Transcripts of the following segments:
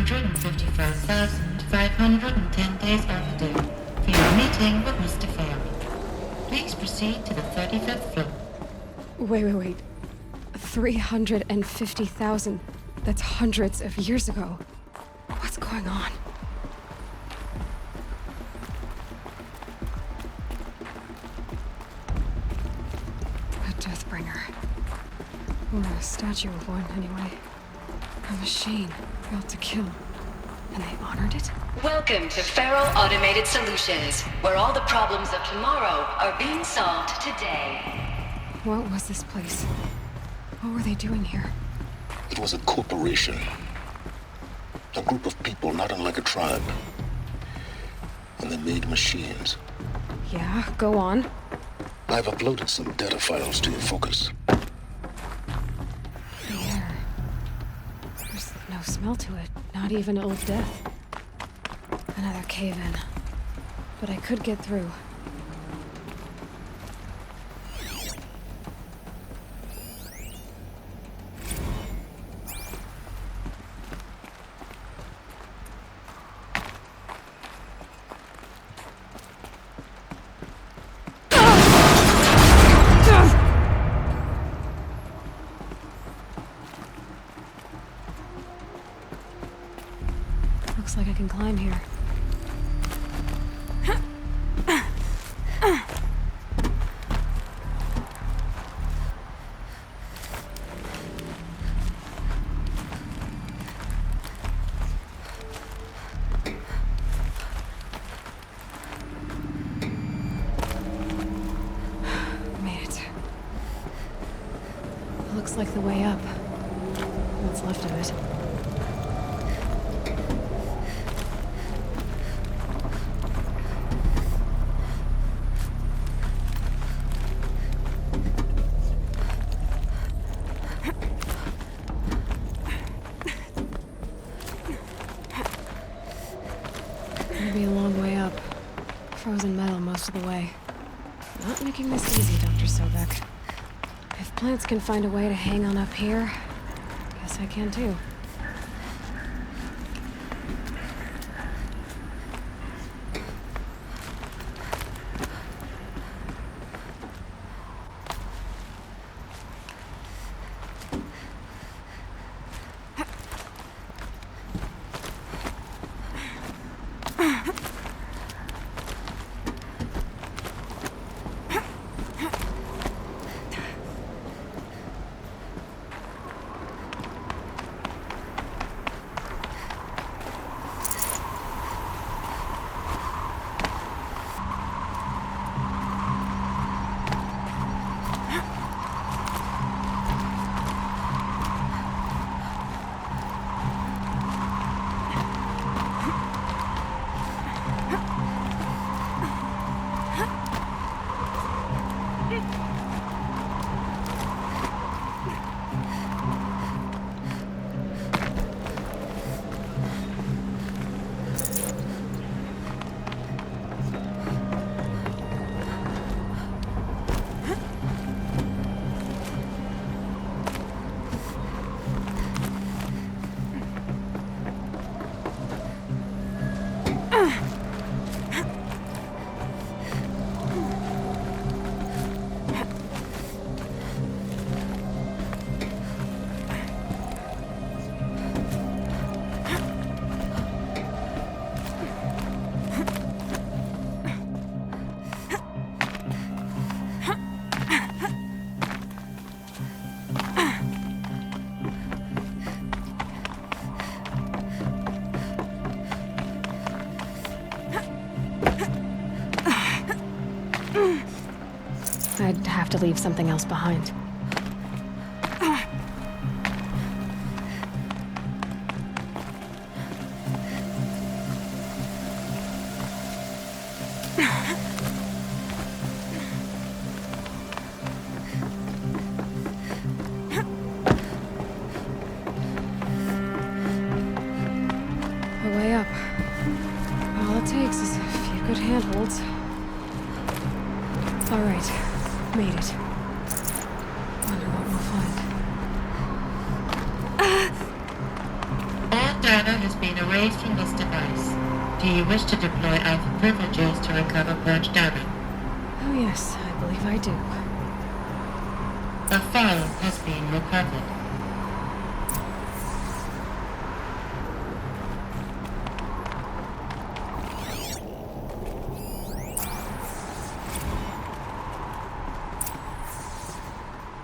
355,510 days overdue for your meeting with Mr. Fair. Please proceed to the 35th floor. Wait. 350,000. That's hundreds of years ago. What's going on? A Deathbringer. Or a statue of one, anyway. A machine built to kill. And they honored it? Welcome to Feral Automated Solutions, where all the problems of tomorrow are being solved today. What was this place? What were they doing here? It was a corporation. A group of people not unlike a tribe. And they made machines. Yeah, go on. I've uploaded some data files to your focus. The air. There's no smell to it. Not even Old Death. Another cave-in. But I could get through. Looks like I can climb here. Made it. Looks like the way up. What's left of it. It'll be a long way up. Frozen metal most of the way. Not making this easy, Dr. Sobek. If plants can find a way to hang on up here, guess I can too. I'd have to leave something else behind. A way up. All it takes is a few good handholds. All right, made it. Wonder what we'll find. That data has been erased from this device. Do you wish to deploy Alpha privileges to recover purged data? Oh yes, I believe I do. The file has been recovered.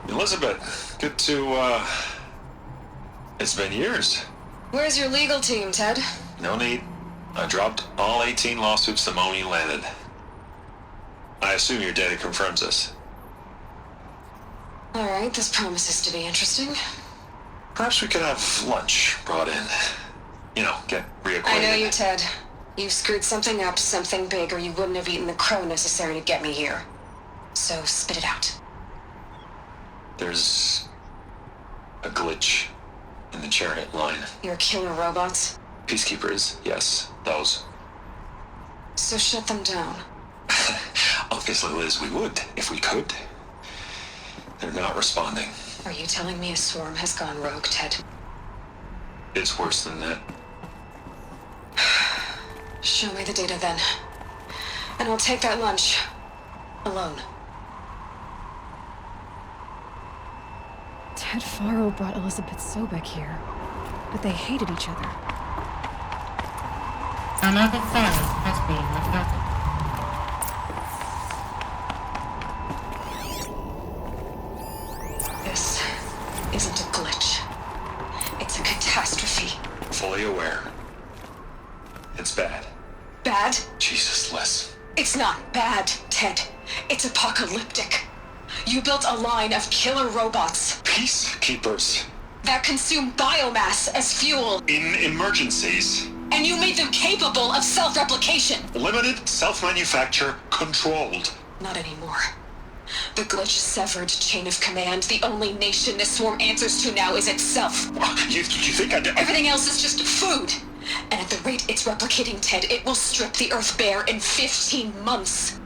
Elizabeth, good to, it's been years. Where's your legal team, Ted? No need. I dropped all 18 lawsuits the moment you landed. I assume your data confirms this. Alright, this promises to be interesting. Perhaps we could have lunch brought in. You know, get reacquainted. I know you, Ted. You've screwed something up, something big, or you wouldn't have eaten the crow necessary to get me here. So, spit it out. There's a glitch in the chariot line. Your killer robots? Peacekeepers, yes, those. So shut them down. Obviously, Liz, we would, if we could. They're not responding. Are you telling me a swarm has gone rogue, Ted? It's worse than that. Show me the data then. And I'll take that lunch. Alone. Ted Faro brought Elizabeth Sobek here, but they hated each other. Another file has been recovered. This isn't a glitch. It's a catastrophe. Fully aware. It's bad. Bad? Jesus, Liz. It's not bad, Ted. It's apocalyptic. You built a line of killer robots Peacekeepers. that consume biomass as fuel, In emergencies. and you made them capable of self-replication. Limited, self-manufacture, controlled. Not anymore. The glitch severed chain of command. The only nation this swarm answers to now is itself. You think I... Everything else is just food. And at the rate it's replicating, Ted, it will strip the Earth bare in 15 months.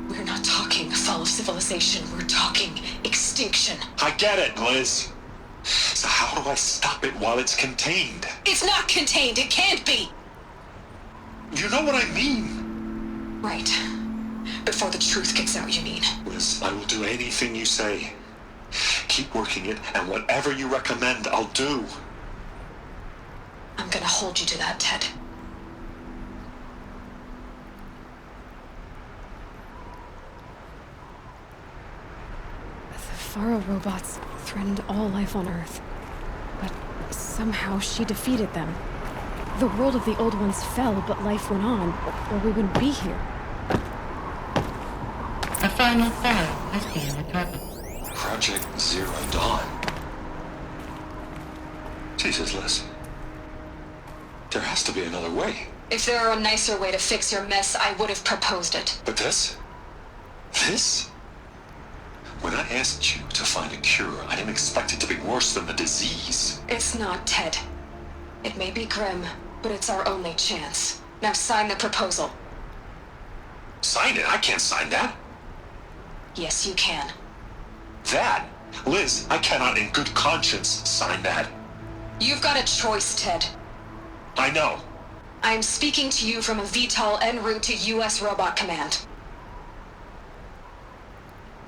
We're not talking fall of civilization. We're talking extinction. I get it, Liz. So how do I stop it while it's contained? It's not contained. It can't be. You know what I mean. Right. Before the truth gets out, you mean? Liz, I will do anything you say. Keep working it, and whatever you recommend, I'll do. I'm gonna hold you to that, Ted. The Faro robots threatened all life on Earth. But somehow she defeated them. The world of the old ones fell, but life went on, or we wouldn't be here. A final file has been recovered. Project Zero Dawn. Jesus, Liz. There has to be another way. If there were a nicer way to fix your mess, I would have proposed it. But this? This? When I asked you to find a cure, I didn't expect it to be worse than the disease. It's not, Ted. It may be grim, but it's our only chance. Now sign the proposal. Sign it? I can't sign that. Yes, you can. That? Liz, I cannot in good conscience sign that. You've got a choice, Ted. I know. I am speaking to you from a VTOL en route to U.S. Robot Command.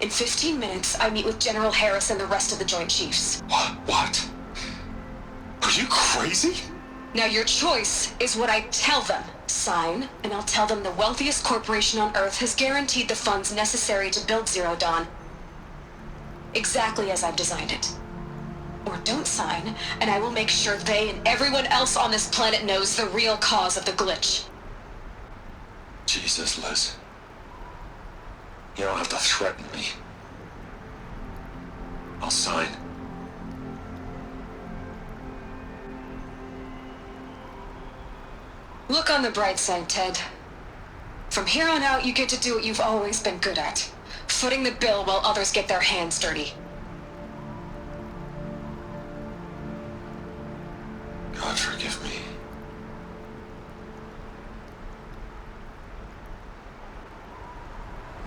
In 15 minutes, I meet with General Harris and the rest of the Joint Chiefs. What? Are you crazy? Now your choice is what I tell them. Sign, and I'll tell them the wealthiest corporation on Earth has guaranteed the funds necessary to build Zero Dawn. Exactly as I've designed it. Or don't sign, and I will make sure they and everyone else on this planet knows the real cause of the glitch. Jesus, Liz. You don't have to threaten me. I'll sign. Look on the bright side, Ted. From here on out, you get to do what you've always been good at. Footing the bill while others get their hands dirty. God forgive me.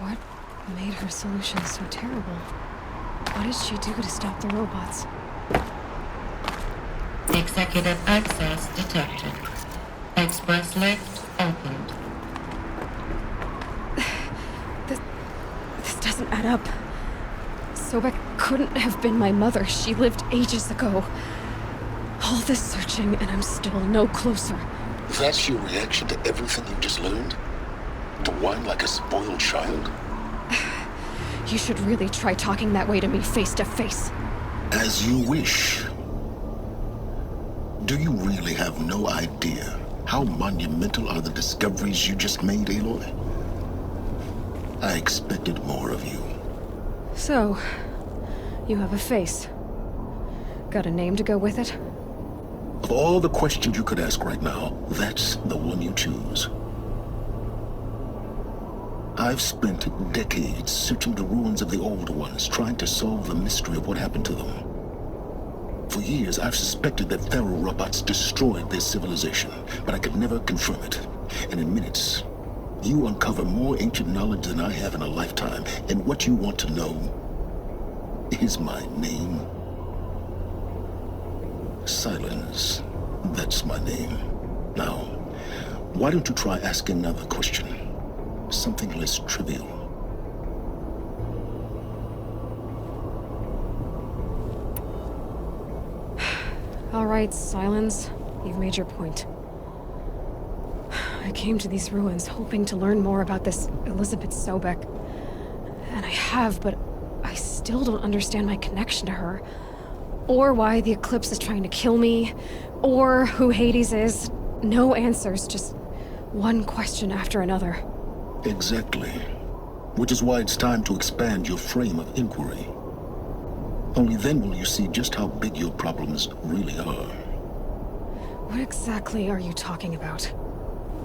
What made her solution so terrible? What did she do to stop the robots? The Executive access detected. Express lift opened. This doesn't add up. Sobek couldn't have been my mother. She lived ages ago. All this searching, and I'm still no closer. That's your reaction to everything you just learned? To whine like a spoiled child? You should really try talking that way to me face to face. As you wish. Do you really have no idea how monumental are the discoveries you just made, Aloy? I expected more of you. So, you have a face. Got a name to go with it? Of all the questions you could ask right now, that's the one you choose. I've spent decades searching the ruins of the old ones, trying to solve the mystery of what happened to them. For years, I've suspected that Faro robots destroyed their civilization, but I could never confirm it. And in minutes, you uncover more ancient knowledge than I have in a lifetime. And what you want to know is my name. Silence. That's my name. Now, why don't you try asking another question? Something less trivial. All right, Silence. You've made your point. I came to these ruins hoping to learn more about this Elizabeth Sobek. And I have, but I still don't understand my connection to her. Or why the Eclipse is trying to kill me. Or who Hades is. No answers, just one question after another. Exactly. Which is why it's time to expand your frame of inquiry. Only then will you see just how big your problems really are. What exactly are you talking about?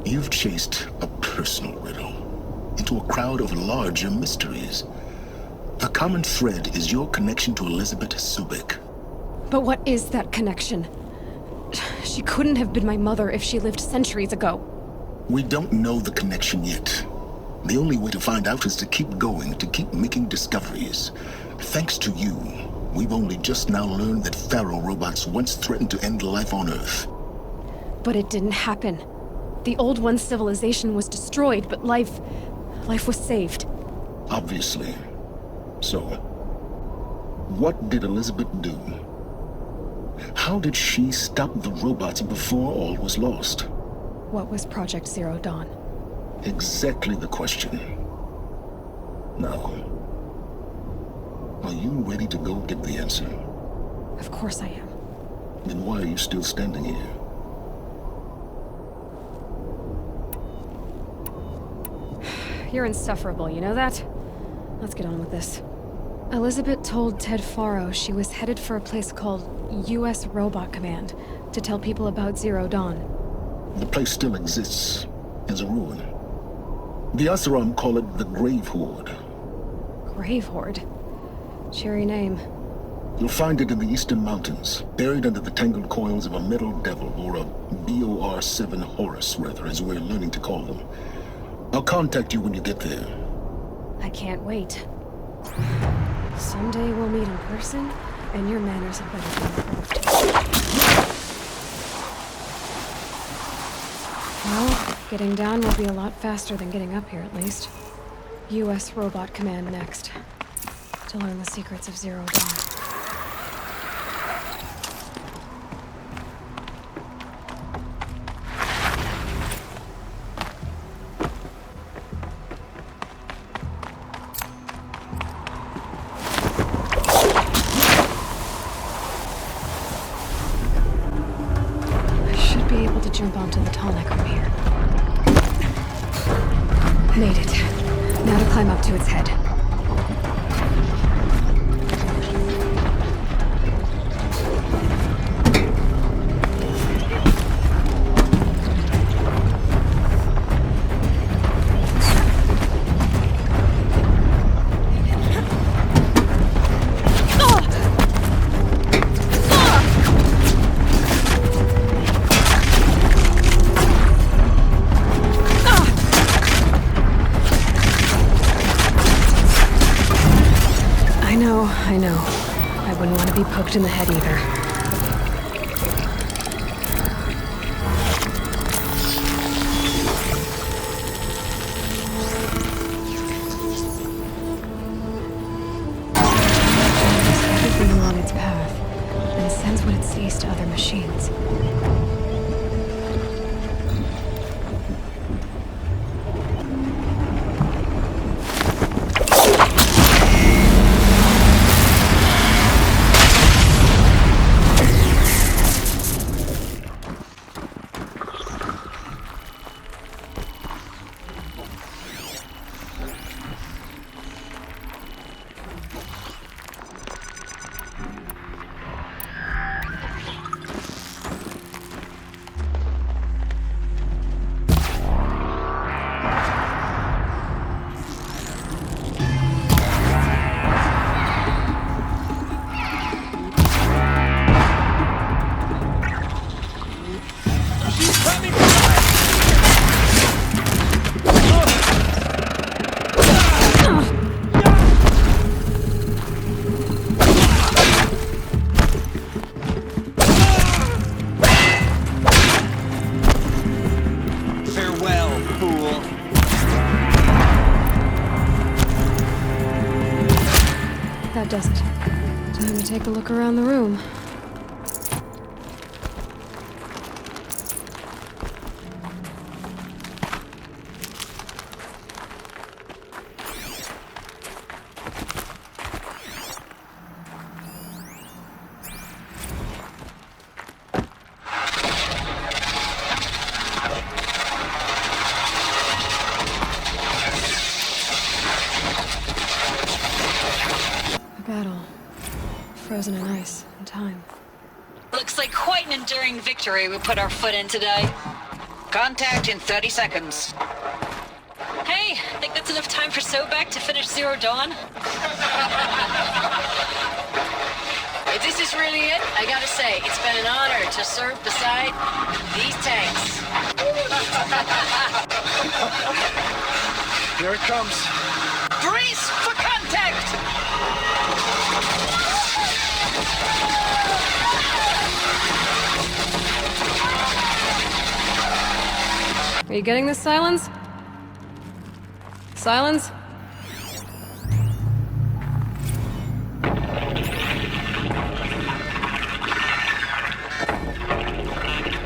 You've chased a personal riddle into a crowd of larger mysteries. The common thread is your connection to Elizabeth Sobek. But what is that connection? She couldn't have been my mother if she lived centuries ago. We don't know the connection yet. The only way to find out is to keep going, to keep making discoveries. Thanks to you, we've only just now learned that Faro robots once threatened to end life on Earth. But it didn't happen. The Old One's civilization was destroyed, but life was saved. Obviously. So, what did Elizabeth do? How did she stop the robots before all was lost? What was Project Zero Dawn? Exactly the question. Now, are you ready to go get the answer? Of course I am. Then why are you still standing here? You're insufferable, you know that? Let's get on with this. Elizabeth told Ted Faro she was headed for a place called U.S. Robot Command to tell people about Zero Dawn. The place still exists as a ruin. The Oseram call it the Grave Horde. Grave Horde? Cheery name. You'll find it in the Eastern Mountains, buried under the tangled coils of a metal devil, or a BOR-7 Horus, rather, as we're learning to call them. I'll contact you when you get there. I can't wait. Someday we'll meet in person, and your manners had better be improved. Well, getting down will be a lot faster than getting up here, at least. U.S. Robot Command next. To learn the secrets of Zero Dawn. Jump onto the tall neck from here. Made it. Now to climb up to its head. I know. I wouldn't want to be poked in the head either. does it. Time to take a look around the room. Battle. Frozen in ice and time. Looks like quite an enduring victory we put our foot in today. Contact in 30 seconds. Hey, think that's enough time for Sobek to finish Zero Dawn? If this is really it, I gotta say, it's been an honor to serve beside these tanks. Here it comes. Brace for contact! Are you getting this, Silence? Silence?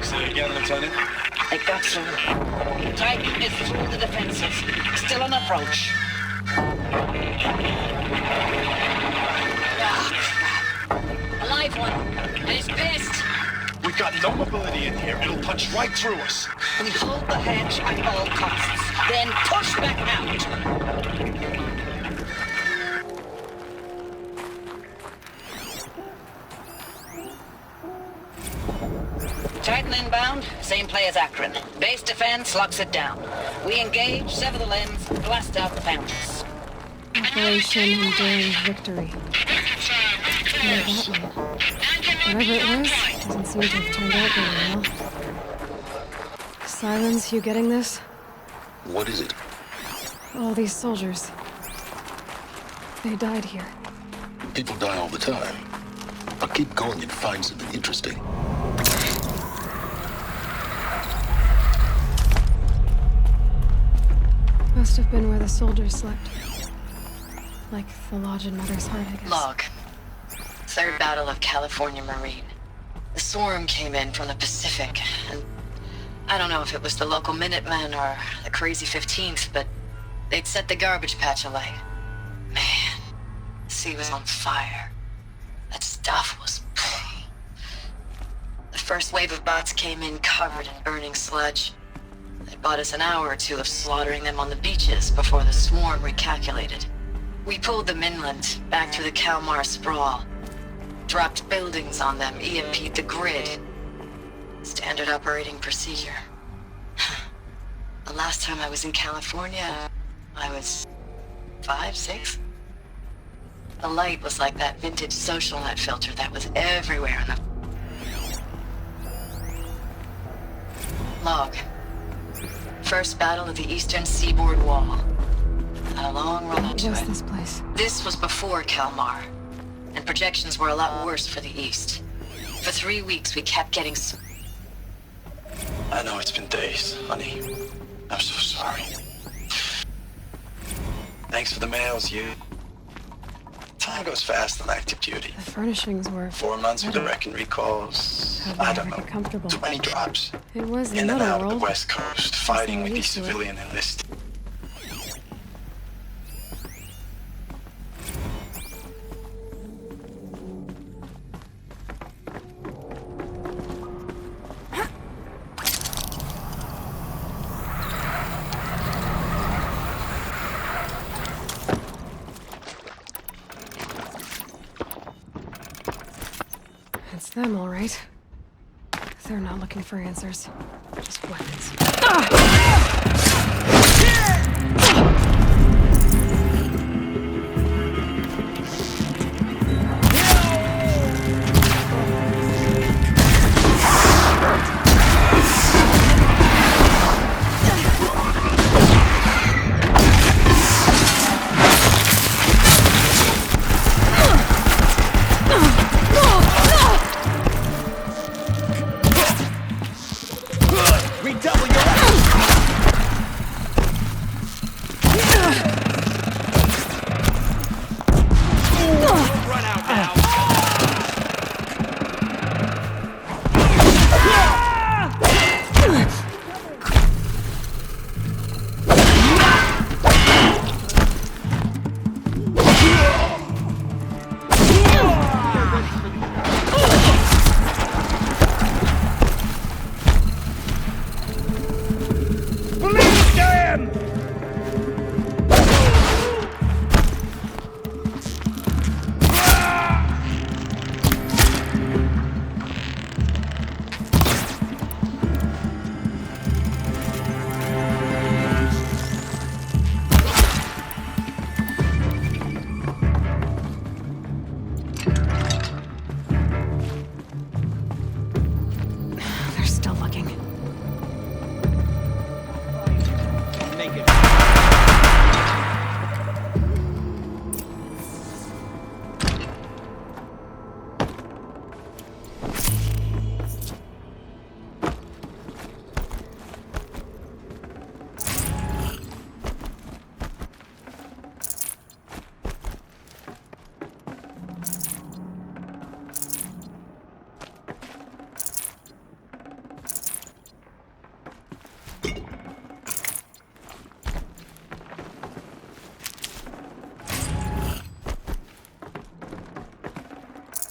Say again, Lieutenant. I got you. Titan is through the defenses. Still on approach. Ah, a live one. And he's pissed. We've got no mobility in here. It'll punch right through us. We hold the hedge at all costs. Then push back out. Titan inbound, same play as Akron. Base defense locks it down. We engage, sever the limbs, blast out the founders. Operation Enduring Victory. What that mean? Whatever it was, doesn't seem to have turned out very well. Silence, you getting this? What is it? All these soldiers. They died here. People die all the time. But keep going and find something interesting. Must have been where the soldiers slept. Like the lodge in Mother's Heart, I guess. Log. Third Battle of California Marine. The swarm came in from the Pacific, and I don't know if it was the local Minutemen or the crazy 15th, but they'd set the garbage patch alight. Man, the sea was on fire. That stuff was... The first wave of bots came in covered in burning sludge. They bought us an hour or two of slaughtering them on the beaches before the swarm recalculated. We pulled them inland, back through the Kalmar sprawl. Dropped buildings on them, EMP'd the grid. Standard operating procedure. The last time I was in California, I was 5, 6? The light was like that vintage social net filter that was everywhere in the... Log. First battle of the eastern seaboard wall. Had a long run up What to was it. this place? This was before Kalmar, and projections were a lot worse for the east. For 3 weeks, we kept getting... I know it's been days, honey. I'm so sorry. Thanks for the mails, you. Time goes fast on active duty. The furnishings were... 4 months with the wreck and recalls. How'd I they don't ever know. get comfortable? 20 drops. It was the In and Metal out of the World. West Coast, fighting with these used to it. civilian enlisted. It's them, all right. They're not looking for answers. Just weapons. Redouble your efforts!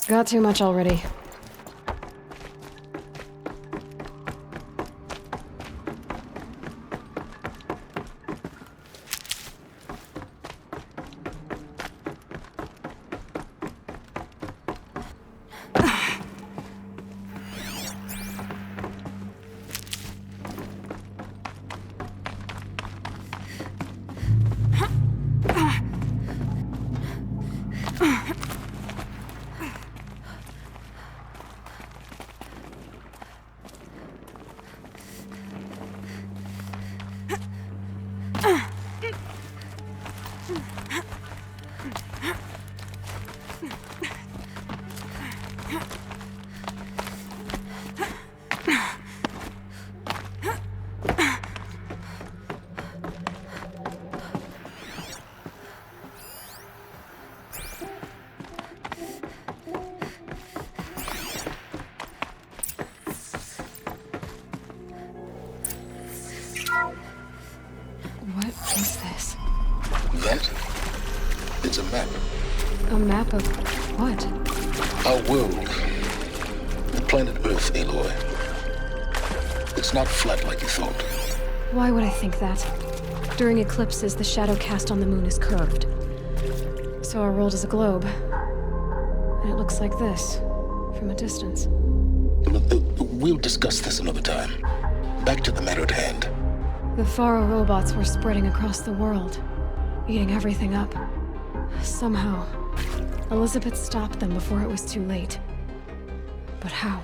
Got too much already. What is this? That? It's a map. A map of what? Our world. The planet Earth, Aloy. It's not flat like you thought. Why would I think that? During eclipses, the shadow cast on the moon is curved. So our world is a globe. And it looks like this, from a distance. We'll discuss this another time. Back to the matter at hand. The Faro robots were spreading across the world, eating everything up. Somehow, Elizabeth stopped them before it was too late. But how?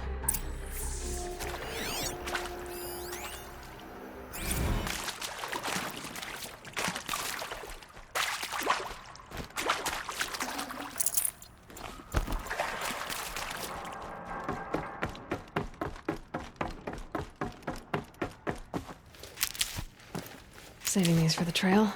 Saving these for the trail.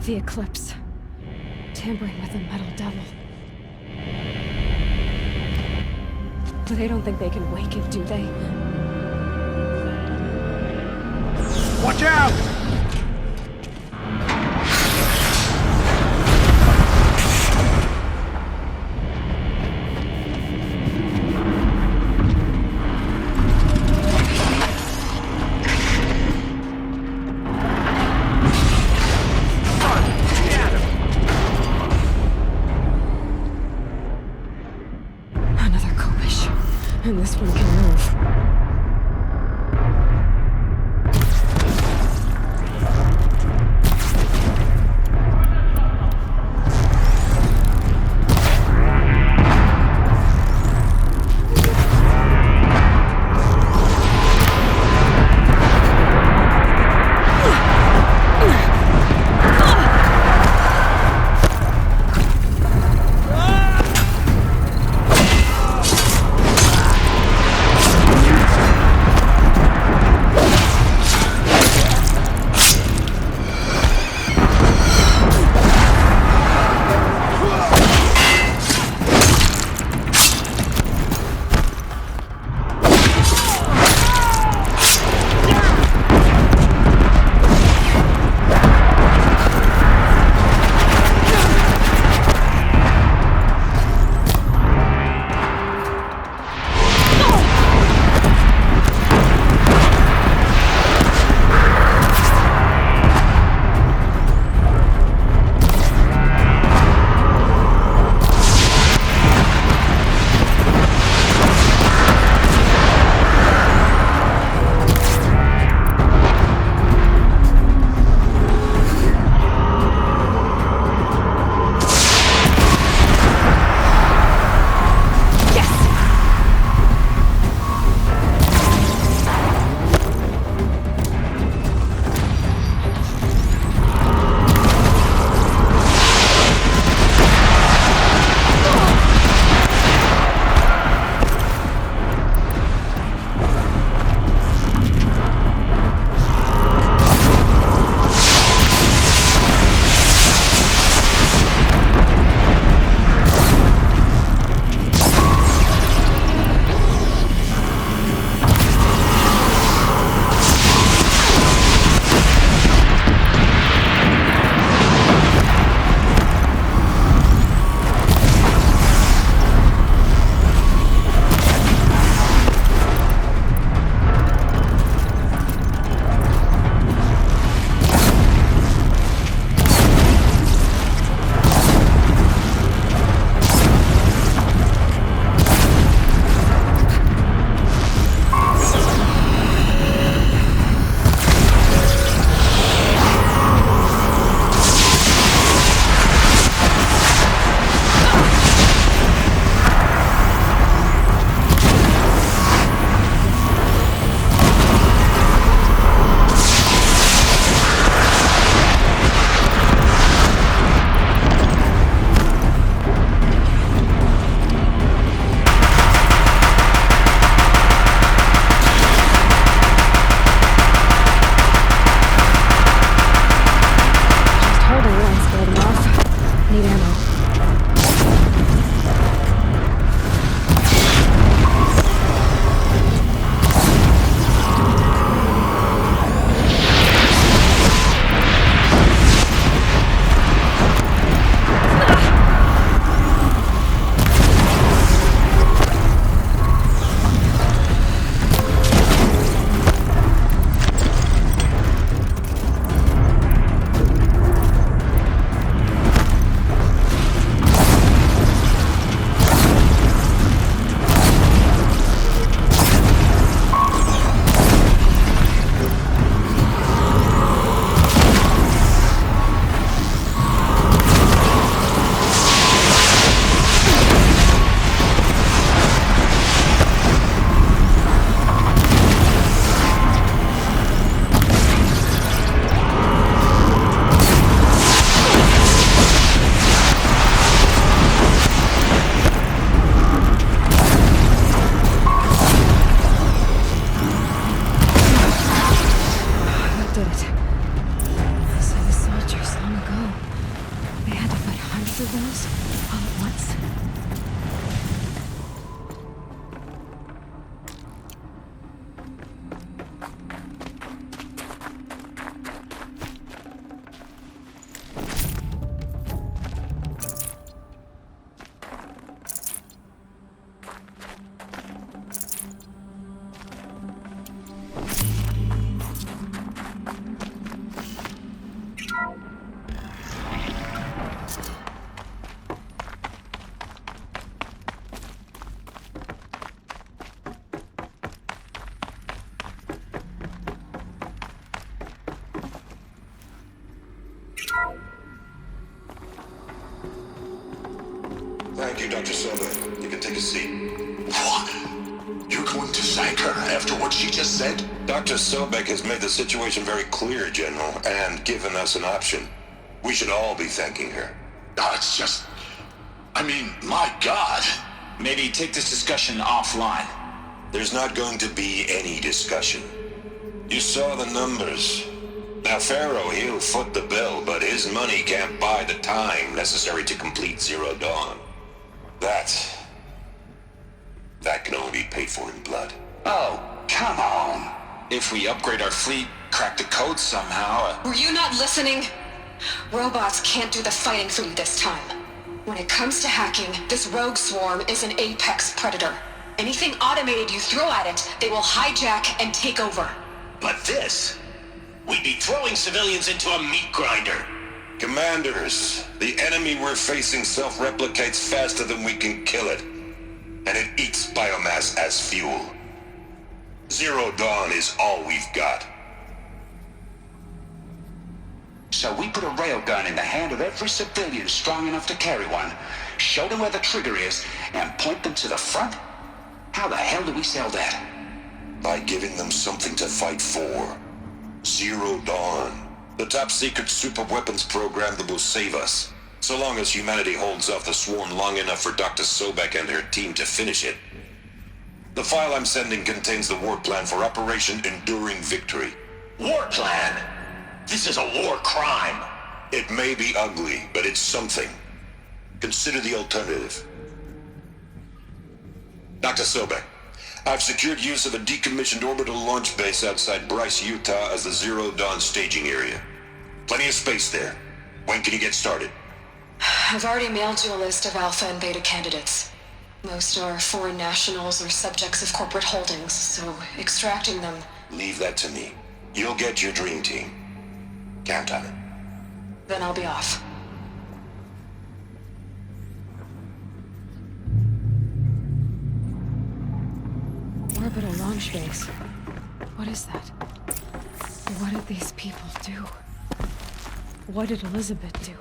The eclipse. Tampering with the metal devil. But they don't think they can wake it, do they? Watch out! Another Kopish. And this one can move. Thank you, Dr. Silva. You can take a seat. What? You're going to thank her after what she just said? Dr. Sobek has made the situation very clear, General, and given us an option. We should all be thanking her. Oh, it's just... I mean, my God. Maybe take this discussion offline. There's not going to be any discussion. You saw the numbers. Now, Pharaoh, he'll foot the bill, but his money can't buy the time necessary to complete Zero Dawn. That can only be paid for in blood. Oh, come on. If we upgrade our fleet, crack the code somehow... Were you not listening? Robots can't do the fighting for you this time. When it comes to hacking, this rogue swarm is an apex predator. Anything automated you throw at it, they will hijack and take over. But this... We'd be throwing civilians into a meat grinder. Commanders, the enemy we're facing self-replicates faster than we can kill it. And it eats biomass as fuel. Zero Dawn is all we've got. So we put a railgun in the hand of every civilian strong enough to carry one, show them where the trigger is, and point them to the front? How the hell do we sell that? By giving them something to fight for. Zero Dawn. The top-secret super-weapons program that will save us. So long as humanity holds off the swarm long enough for Dr. Sobek and her team to finish it. The file I'm sending contains the war plan for Operation Enduring Victory. War plan? This is a war crime. It may be ugly, but it's something. Consider the alternative. Dr. Sobek, I've secured use of a decommissioned orbital launch base outside Bryce, Utah as the Zero Dawn staging area. Plenty of space there. When can you get started? I've already mailed you a list of alpha and beta candidates. Most are foreign nationals or subjects of corporate holdings, so extracting them... Leave that to me. You'll get your dream team. Count on it. Then I'll be off. Orbital launch base. What is that? What did these people do? What did Elizabeth do?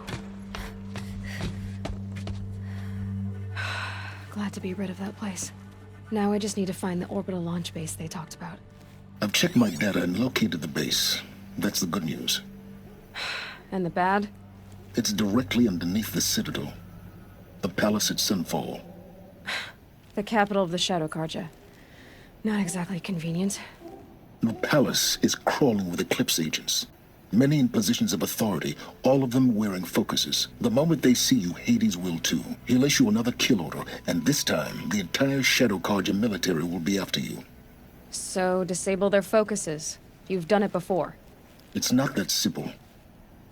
Glad to be rid of that place. Now I just need to find the orbital launch base they talked about. I've checked my data and located the base. That's the good news. And the bad? It's directly underneath the Citadel. The palace at Sunfall. The capital of the Shadow Carja. Not exactly convenient. The palace is crawling with Eclipse agents. Many in positions of authority, all of them wearing focuses. The moment they see you, Hades will too. He'll issue another kill order, and this time, the entire Shadow Carja military will be after you. So, disable their focuses. You've done it before. It's not that simple.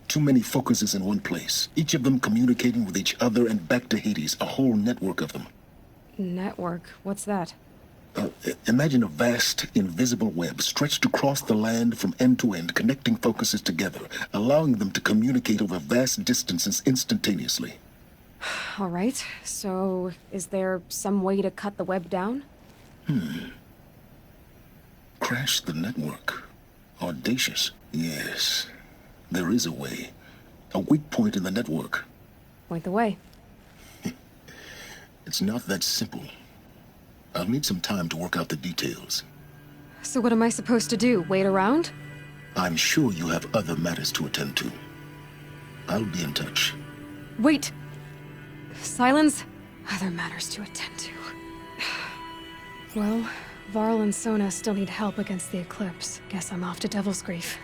Too many focuses in one place, each of them communicating with each other and back to Hades, a whole network of them. Network? What's that? Imagine a vast, invisible web stretched across the land from end to end, connecting focuses together, allowing them to communicate over vast distances instantaneously. All right, so is there some way to cut the web down? Crash the network. Audacious. Yes, there is a way. A weak point in the network. Point the way. It's not that simple. I'll need some time to work out the details. So what am I supposed to do? Wait around? I'm sure you have other matters to attend to. I'll be in touch. Wait! Silence? Other matters to attend to. Well, Varl and Sona still need help against the Eclipse. Guess I'm off to Devil's Grief.